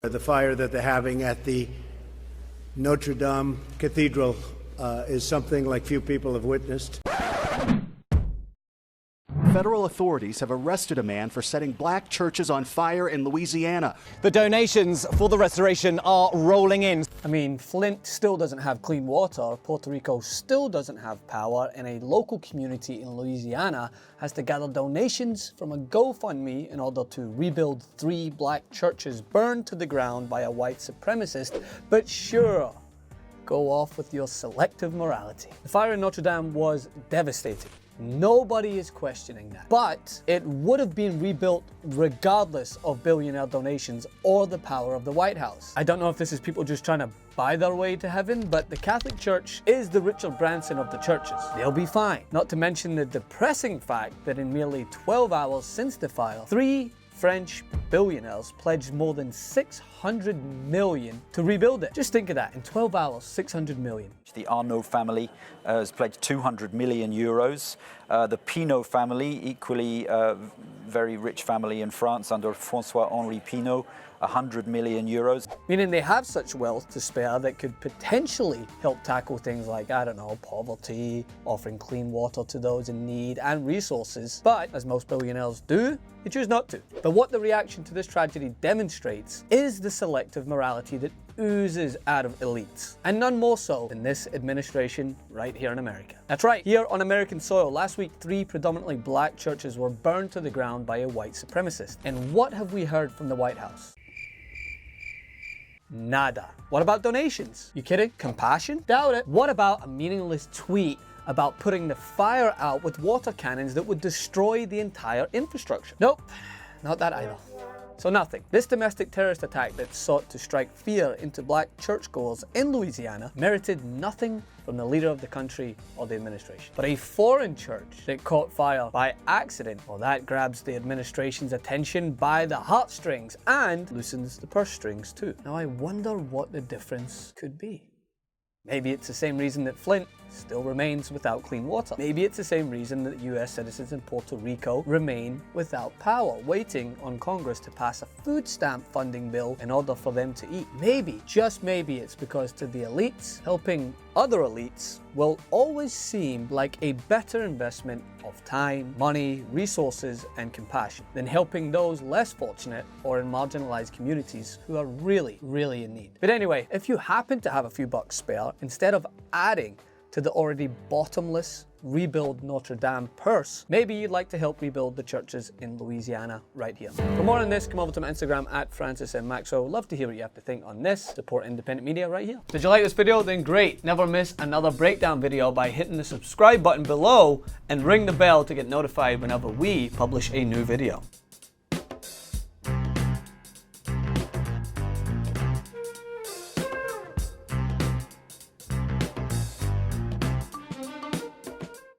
The fire that they're having at the Notre Dame Cathedral is something like few people have witnessed. Federal authorities have arrested a man for setting black churches on fire in Louisiana. The donations for the restoration are rolling in. I mean, Flint still doesn't have clean water, Puerto Rico still doesn't have power, and a local community in Louisiana has to gather donations from a GoFundMe in order to rebuild 3 black churches burned to the ground by a white supremacist. But sure, go off with your selective morality. The fire in Notre Dame was devastating. Nobody is questioning that. But it would have been rebuilt regardless of billionaire donations or the power of the White House. I don't know if this is people just trying to buy their way to heaven, but the Catholic Church is the Richard Branson of the churches. They'll be fine. Not to mention the depressing fact that in merely 12 hours since the fire, 3 French billionaires pledged more than 600 million to rebuild it. Just think of that, in 12 hours, 600 million. The Arnault family has pledged 200 million euros. The Pinault family, equally very rich family in France under François-Henri Pinault, 100 million euros. Meaning they have such wealth to spare that could potentially help tackle things like, I don't know, poverty, offering clean water to those in need, and resources. But, as most billionaires do, they choose not to. But what the reaction to this tragedy demonstrates is the selective morality that oozes out of elites, and none more so than this administration right here in America. That's right, here on American soil, last week 3 predominantly black churches were burned to the ground by a white supremacist. And what have we heard from the White House? Nada. What about donations? You kidding? Compassion? Doubt it. What about a meaningless tweet about putting the fire out with water cannons that would destroy the entire infrastructure? Nope, not that either. So nothing. This domestic terrorist attack that sought to strike fear into black churchgoers in Louisiana merited nothing from the leader of the country or the administration. But a foreign church that caught fire by accident, well, that grabs the administration's attention by the heartstrings and loosens the purse strings too. Now I wonder what the difference could be. Maybe it's the same reason that Flint still remains without clean water. Maybe it's the same reason that US citizens in Puerto Rico remain without power, waiting on Congress to pass a food stamp funding bill in order for them to eat. Maybe, just maybe, it's because to the elites, helping other elites will always seem like a better investment of time, money, resources, and compassion than helping those less fortunate or in marginalized communities who are really, really in need. But anyway, if you happen to have a few bucks spare, instead of adding to the already bottomless rebuild Notre Dame purse, maybe you'd like to help rebuild the churches in Louisiana right here. For more on this, come over to my Instagram at Francis M. Maxwell. Love to hear what you have to think on this. Support independent media right here. Did you like this video? Then great. Never miss another breakdown video by hitting the subscribe button below and ring the bell to get notified whenever we publish a new video.